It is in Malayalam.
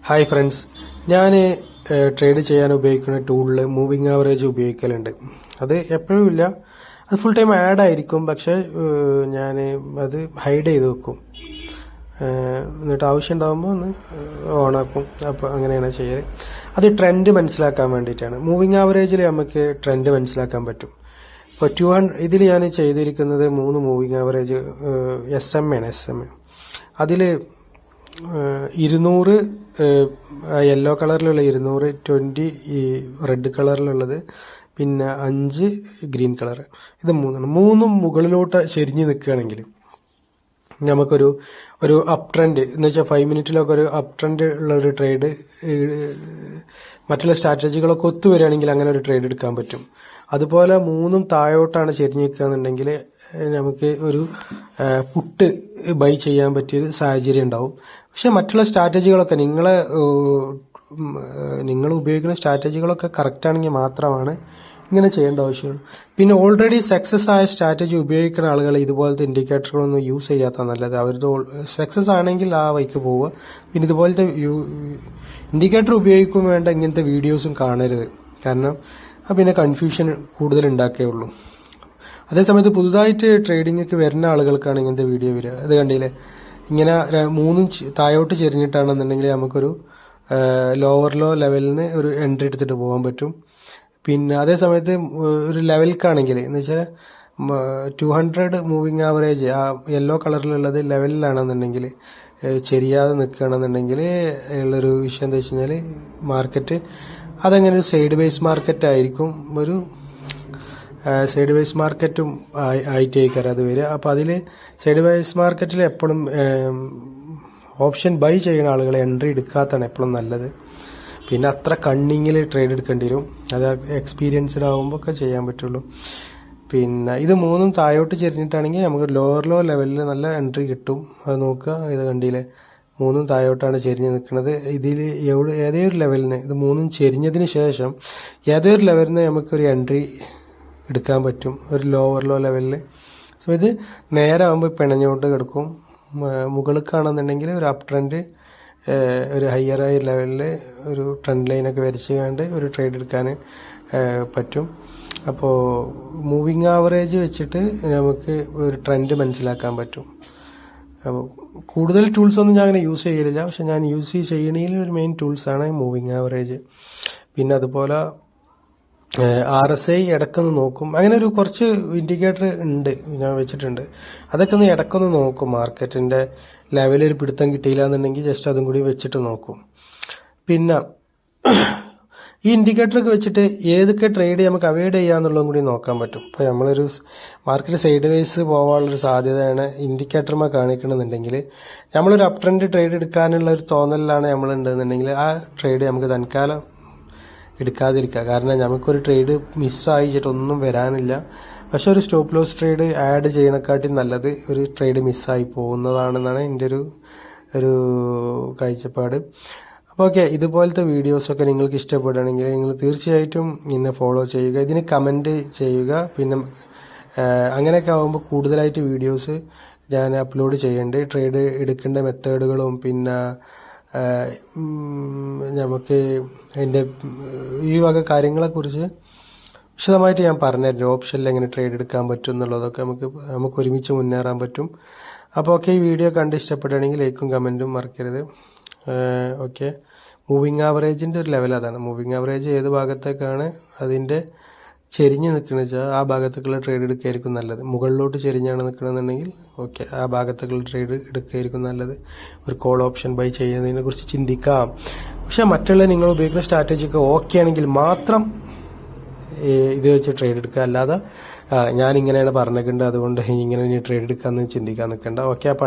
ഹായ് ഫ്രണ്ട്സ്, ഞാൻ ട്രേഡ് ചെയ്യാൻ ഉപയോഗിക്കുന്ന ടൂളിൽ മൂവിങ് ആവറേജ് ഉപയോഗിക്കലുണ്ട്. അത് എപ്പോഴും ഇല്ല, അത് ഫുൾ ടൈം ആഡ് ആയിരിക്കും. പക്ഷെ ഞാൻ അത് ഹൈഡ് ചെയ്ത് വെക്കും. എന്നിട്ട് ആവശ്യം ഉണ്ടാകുമ്പോൾ ഒന്ന് ഓണാക്കും. അപ്പോൾ അങ്ങനെയാണ് ചെയ്യൽ. അത് ട്രെൻഡ് മനസ്സിലാക്കാൻ വേണ്ടിയിട്ടാണ്. മൂവിങ് ആവറേജിൽ നമുക്ക് ട്രെൻഡ് മനസ്സിലാക്കാൻ പറ്റും. ഇപ്പോൾ 200 ഇതിൽ ഞാൻ ചെയ്തിരിക്കുന്നത് 3 മൂവിങ് ആവറേജ് SM ആണ്. അതിൽ 200 യെല്ലോ കളറിലുള്ള 200, 20 ഈ റെഡ് കളറിലുള്ളത്, പിന്നെ 5 ഗ്രീൻ കളർ. ഇത് മൂന്നും മുകളിലോട്ട് ചെരിഞ്ഞ് നിൽക്കുകയാണെങ്കിൽ നമുക്കൊരു അപ് ട്രെൻഡ് എന്ന് വെച്ചാൽ 5 മിനിറ്റിലൊക്കെ ഒരു അപ് ട്രെൻഡ് ഉള്ള ഒരു ട്രേഡ്, മറ്റുള്ള സ്ട്രാറ്റജികളൊക്കെ ഒത്തുവരികയാണെങ്കിൽ അങ്ങനെ ഒരു ട്രേഡ് എടുക്കാൻ പറ്റും. അതുപോലെ മൂന്നും താഴോട്ടാണ് ചെരിഞ്ഞ് നിൽക്കുക എന്നുണ്ടെങ്കിൽ നമുക്ക് ഒരു പുട്ട് ബൈ ചെയ്യാൻ പറ്റിയ സാഹചര്യം ഉണ്ടാവും. പക്ഷെ മറ്റുള്ള സ്ട്രാറ്റജികളൊക്കെ നിങ്ങൾ ഉപയോഗിക്കുന്ന സ്ട്രാറ്റജികളൊക്കെ കറക്റ്റ് ആണെങ്കിൽ മാത്രമാണ് ഇങ്ങനെ ചെയ്യേണ്ട ആവശ്യമുള്ളൂ. പിന്നെ ഓൾറെഡി സക്സസ് ആയ സ്ട്രാറ്റജി ഉപയോഗിക്കുന്ന ആളുകൾ ഇതുപോലത്തെ ഇൻഡിക്കേറ്ററുകളൊന്നും യൂസ് ചെയ്യാത്ത നല്ലത്. അവരുടെ സക്സസ് ആണെങ്കിൽ ആ വഴിക്ക് പോവുക. പിന്നെ ഇതുപോലത്തെ ഇൻഡിക്കേറ്റർ ഉപയോഗിക്കും വേണ്ട ഇങ്ങനത്തെ വീഡിയോസും കാണരുത്. കാരണം പിന്നെ കൺഫ്യൂഷൻ കൂടുതൽ ഉണ്ടാക്കുകയുള്ളൂ. അതേസമയത്ത് പുതുതായിട്ട് ട്രേഡിംഗ് വരുന്ന ആളുകൾക്കാണ് ഇങ്ങനത്തെ വീഡിയോ വരിക. അത് കണ്ടില്ലേ, ഇങ്ങനെ മൂന്നും താഴോട്ട് ചെരിഞ്ഞിട്ടാണെന്നുണ്ടെങ്കിൽ നമുക്കൊരു ലോവർ ലെവലിൽ നിന്ന് ഒരു എൻട്രി എടുത്തിട്ട് പോകാൻ പറ്റും. പിന്നെ അതേസമയത്ത് ഒരു ലെവൽക്കാണെങ്കിൽ എന്ന് വെച്ചാൽ 200 മൂവിങ് ആവറേജ് ആ യെല്ലോ കളറിലുള്ളത് ലെവലിലാണെന്നുണ്ടെങ്കിൽ, ചെരിയാതെ നിൽക്കുകയാണെന്നുണ്ടെങ്കിൽ ഉള്ളൊരു വിഷയം എന്താ വെച്ച് കഴിഞ്ഞാൽ മാർക്കറ്റ് അതങ്ങനെ ഒരു സൈഡ് ബേസ് മാർക്കറ്റ് ആയിരിക്കും. ഒരു സൈഡ് ബേസ് മാർക്കറ്റും ആയിട്ടേക്കാരം അത് വരിക. അപ്പോൾ അതിൽ സൈഡ് ബേസ് മാർക്കറ്റിൽ എപ്പോഴും ഓപ്ഷൻ ബൈ ചെയ്യുന്ന ആളുകൾ എൻട്രി എടുക്കാത്തതാണ് എപ്പോഴും നല്ലത്. പിന്നെ അത്ര കണ്ണിങ്ങിൽ ട്രേഡ് എടുക്കേണ്ടി വരും. അത് എക്സ്പീരിയൻസ്ഡ് ആകുമ്പോൾ ഒക്കെ ചെയ്യാൻ പറ്റുള്ളൂ. പിന്നെ ഇത് മൂന്നും താഴോട്ട് ചെരിഞ്ഞിട്ടാണെങ്കിൽ നമുക്ക് ലോവർ ലെവലിൽ നല്ല എൻട്രി കിട്ടും. അത് നോക്കുക, ഇത് കണ്ടില്ലേ, മൂന്നും താഴോട്ടാണ് ചെരിഞ്ഞ് നിൽക്കുന്നത്. ഇതിൽ ഏതൊരു ലെവലിന് ഇത് മൂന്നും ചെരിഞ്ഞതിന് ശേഷം ഏതൊരു ലെവലിന് നമുക്കൊരു എൻട്രി എടുക്കാൻ പറ്റും, ഒരു ലോവർ ലെവലിൽ. സോ ഇത് നേരെ ആകുമ്പോൾ പിണഞ്ഞോട്ട് കിടക്കും. മുകളിലേക്കാണെന്നുണ്ടെങ്കിൽ ഒരു അപ് ട്രെൻഡ്, ഒരു ഹയർ ലെവലിൽ ഒരു ട്രെൻഡ് ലൈനൊക്കെ വരച്ച് കണ്ട് ഒരു ട്രേഡ് എടുക്കാൻ പറ്റും. അപ്പോൾ മൂവിങ് ആവറേജ് വെച്ചിട്ട് നമുക്ക് ഒരു ട്രെൻഡ് മനസ്സിലാക്കാൻ പറ്റും. അപ്പോൾ കൂടുതൽ ടൂൾസൊന്നും ഞാൻ അങ്ങനെ യൂസ് ചെയ്യലില്ല. പക്ഷെ ഞാൻ യൂസ് ചെയ്യണതിൽ ഒരു മെയിൻ ടൂൾസാണ് മൂവിങ് ആവറേജ്. പിന്നെ അതുപോലെ RSI ഇടക്കൊന്ന് നോക്കും. അങ്ങനെ ഒരു കുറച്ച് ഇൻഡിക്കേറ്റർ ഉണ്ട്, ഞാൻ വെച്ചിട്ടുണ്ട്. അതൊക്കെ ഒന്ന് ഇടക്കൊന്ന് നോക്കും. മാർക്കറ്റിന്റെ ലെവലൊരു പിടുത്തം കിട്ടിയില്ല എന്നുണ്ടെങ്കിൽ ജസ്റ്റ് അതും കൂടി വെച്ചിട്ട് നോക്കും. പിന്നെ ഈ ഇൻഡിക്കേറ്ററൊക്കെ വെച്ചിട്ട് ഏതൊക്കെ ട്രേഡ് നമുക്ക് അവോയ്ഡ് ചെയ്യാന്നുള്ളതും കൂടി നോക്കാൻ പറ്റും. ഇപ്പോൾ നമ്മളൊരു മാർക്കറ്റ് സൈഡ് വേസ് പോകാനുള്ളൊരു സാധ്യതയാണ് ഇൻഡിക്കേറ്റർമാർ കാണിക്കണമെന്നുണ്ടെങ്കിൽ, നമ്മളൊരു അപ് ട്രെൻഡ് ട്രേഡ് എടുക്കാനുള്ള ഒരു തോന്നലിലാണ് നമ്മളുണ്ടെന്നുണ്ടെങ്കിൽ ആ ട്രേഡ് നമുക്ക് തൽക്കാലം എടുക്കാതിരിക്കുക. കാരണം നമുക്കൊരു ട്രേഡ് മിസ്സായിട്ടൊന്നും വരാനില്ല. പക്ഷെ ഒരു സ്റ്റോപ്പ് ലോസ് ട്രേഡ് ആഡ് ചെയ്യണക്കാട്ടി നല്ലത് ഒരു ട്രേഡ് മിസ്സായി പോകുന്നതാണെന്നാണ് എൻ്റെ ഒരു കാഴ്ചപ്പാട്. അപ്പോൾ ഓക്കെ, ഇതുപോലത്തെ വീഡിയോസൊക്കെ നിങ്ങൾക്ക് ഇഷ്ടപ്പെടുകയാണെങ്കിൽ നിങ്ങൾ തീർച്ചയായിട്ടും എന്നെ ഫോളോ ചെയ്യുക, ഇതിന് കമൻറ്റ് ചെയ്യുക. പിന്നെ അങ്ങനെയൊക്കെ ആകുമ്പോൾ കൂടുതലായിട്ട് വീഡിയോസ് ഞാൻ അപ്ലോഡ് ചെയ്യേണ്ടത്, ട്രേഡ് എടുക്കേണ്ട മെത്തേഡുകളും പിന്നെ നമുക്ക് അതിൻ്റെ ഈ വക കാര്യങ്ങളെക്കുറിച്ച് വിശദമായിട്ട് ഞാൻ പറഞ്ഞിരുന്നു. ഓപ്ഷനിൽ എങ്ങനെ ട്രേഡ് എടുക്കാൻ പറ്റും എന്നുള്ളതൊക്കെ നമുക്ക് ഒരുമിച്ച് മുന്നേറാൻ പറ്റും. അപ്പോൾ ഓക്കെ, ഈ വീഡിയോ കണ്ട് ഇഷ്ടപ്പെടുകയാണെങ്കിൽ ലൈക്കും കമൻറ്റും മറക്കരുത്. ഓക്കെ, മൂവിങ് ആവറേജിൻ്റെ ഒരു ലെവൽ അതാണ്. മൂവിങ് ആവറേജ് ഏത് ഭാഗത്തേക്കാണ് അതിൻ്റെ ചെരിഞ്ഞ് നിൽക്കുന്നത് വെച്ചാൽ ആ ഭാഗത്തേക്കുള്ള ട്രേഡ് എടുക്കുകയായിരിക്കും നല്ലത്. മുകളിലോട്ട് ചെരിഞ്ഞാണ് നിൽക്കണമെന്നുണ്ടെങ്കിൽ ഓക്കെ, ആ ഭാഗത്തേക്കുള്ള ട്രേഡ് എടുക്കുകയായിരിക്കും നല്ലത്. ഒരു കോൾ ഓപ്ഷൻ ബൈ ചെയ്യുന്നതിനെ കുറിച്ച് ചിന്തിക്കാം. പക്ഷെ മറ്റുള്ള നിങ്ങൾ ഉപയോഗിക്കുന്ന സ്ട്രാറ്റജിയൊക്കെ ഓക്കെ ആണെങ്കിൽ മാത്രം ഇത് വെച്ച് ട്രേഡ് എടുക്കുക. അല്ലാതെ ഞാൻ ഇങ്ങനെയാണ് പറഞ്ഞിട്ടുണ്ട് അതുകൊണ്ട് ഇങ്ങനെ ട്രേഡ് എടുക്കാമെന്ന് ചിന്തിക്കാൻ നിൽക്കേണ്ട. ഓക്കെ, അപ്പോൾ